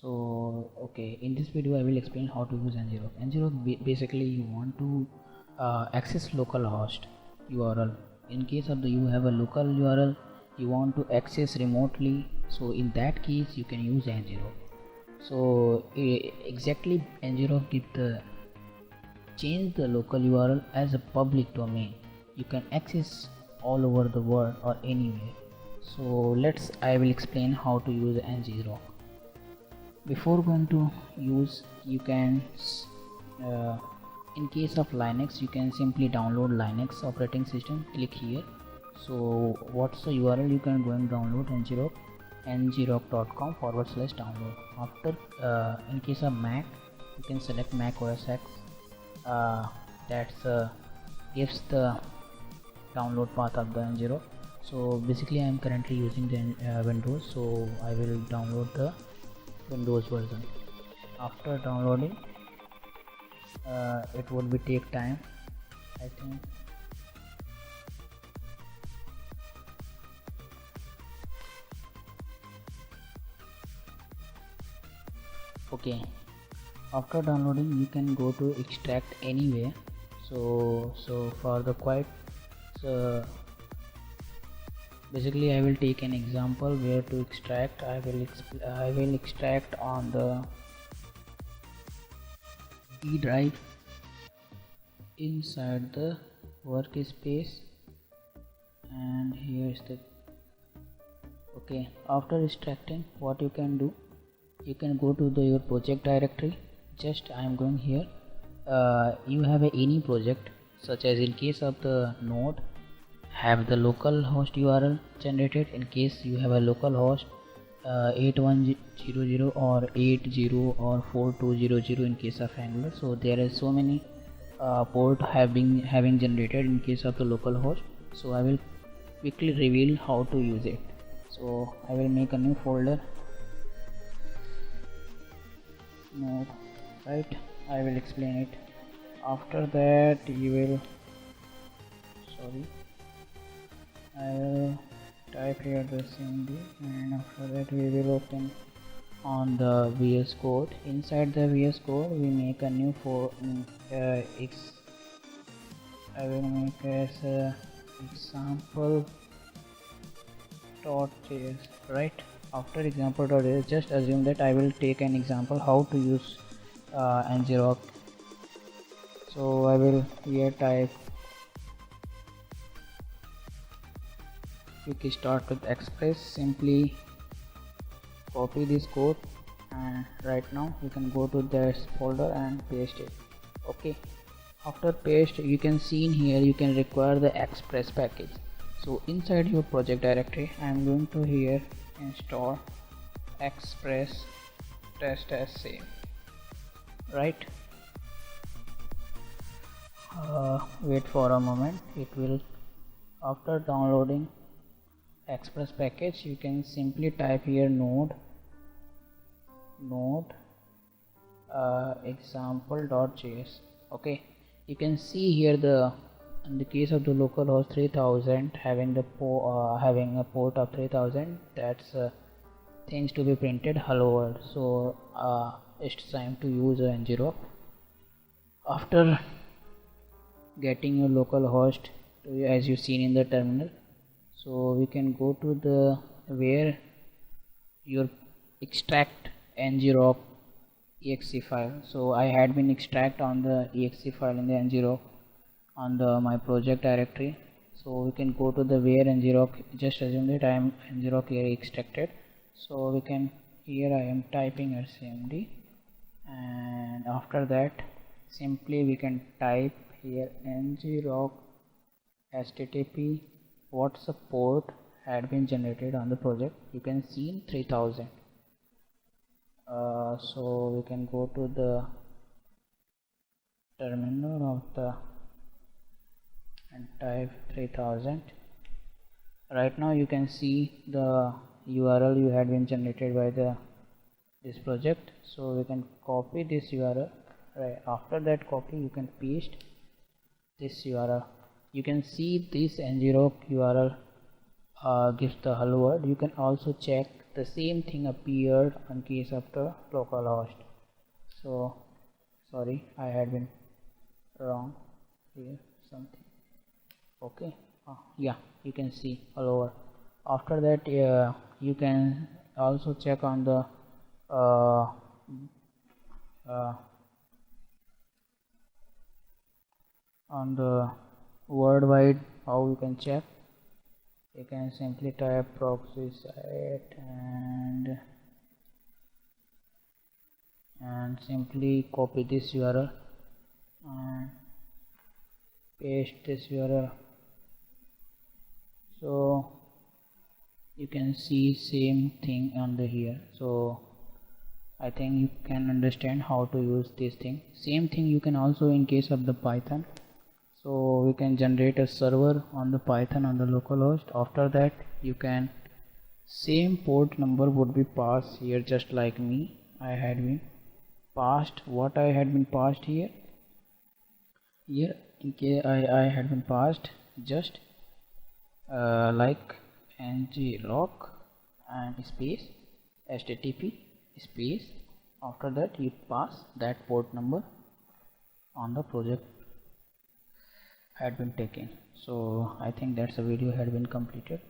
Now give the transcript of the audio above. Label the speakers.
Speaker 1: So okay, in this video I will explain how to use ngrok. Basically you want to access localhost URL. In case of the you have a local URL you want to access remotely, so in that case you can use ngrok. So exactly ngrok give the change the local URL as a public domain. You can access all over the world or anywhere. So I will explain how to use ngrok. Before going to use, you can uh, in case of Linux you can simply download Linux operating system. Click here. So what's the URL? You can go and download ngrok, ngrok.com/download. After in case of Mac you can select Mac OS X. That's gives the download path of the ngrok. So basically I am currently using the Windows, so I will download the Windows version. After downloading it would be take time, I think. Okay, after downloading you can go to extract anywhere. So for the quite basically I will take an example where to extract. I will extract on the E drive inside the workspace, and here's the okay. After extracting, what you can do, you can go to your project directory. Just I am going here. You have any project, such as in case of the node have the local host URL generated. In case you have a local host 8100 or 80 or 4200 in case of Angular, so there is so many port having generated in case of the local host. So I will quickly reveal how to use it. So I will make a new folder, node, right? I will explain it. After that you will I will type here the CMD, and after that we will open on the VS Code. Inside the VS Code we make a new I will make as example.js, right? After example.js, just assume that I will take an example how to use ngrok. So I will here type quick start with Express. Simply copy this code, and right now you can go to this folder and paste it. Okay, after paste you can see in here you can require the Express package. So inside your project directory I am going to here install Express test as same, right? Wait for a moment, it will. After downloading Express package you can simply type here node example.js. okay, you can see here in the case of the localhost 3000 having the having a port of 3000, that's things to be printed hello world. So it's time to use ngrok. After getting your localhost as you seen in the terminal, so we can go to the where your extract ngrok exe file. So I had been extract on the exe file in the ngrok on the my project directory. So we can go to the where ngrok. Just assume that I am ngrok here extracted. So we can here I am typing cmd, and after that simply we can type here ngrok http what's the port had been generated on the project. You can see in 3000. So we can go to the terminal of the and type 3000. right now you can see the URL you had been generated by this project. So we can copy this URL, right? After that copy you can paste this URL. You can see this ngrok URL gives the hello world. You can also check the same thing appeared in case of the localhost. So sorry, I had been wrong here something. Okay, yeah, you can see all over. After that, you can also check on the uh, uh, worldwide. How you can check? You can simply type proxy site and simply copy this URL and paste this URL. So you can see same thing under here. So I think you can understand how to use this thing. Same thing you can also in case of the Python. So we can generate a server on the Python on the localhost. After that, you can same port number would be passed here, just like me. I had been passed what I had been passed here. In case I had been passed just like nglog and space http space. After that, you pass that port number on the project had been taken. So I think that's the video had been completed.